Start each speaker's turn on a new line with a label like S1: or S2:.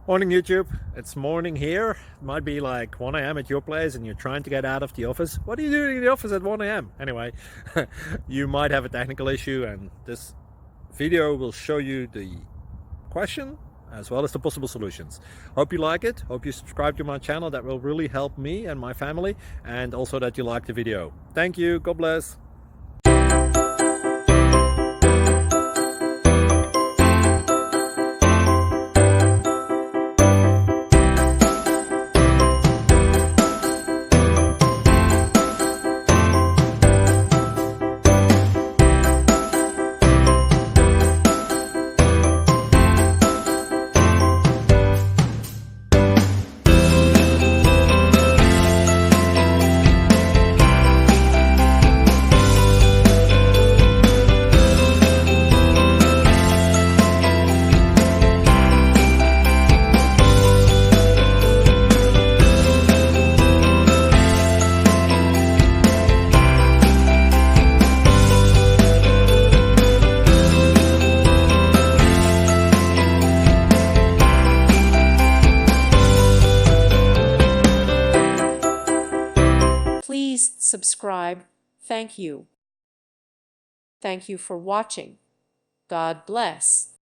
S1: Morning YouTube, it's morning here. It might be like 1 a.m. at your place and you're trying to get out of the office. What are you doing in the office at 1 a.m.? Anyway, you might have a technical issue and this video will show you the question as well as the possible solutions. Hope you like it, hope you subscribe to my channel. That will really help me and my family, and also that you like the video. Thank you, God bless.
S2: Please subscribe. Thank you. Thank you for watching. God bless.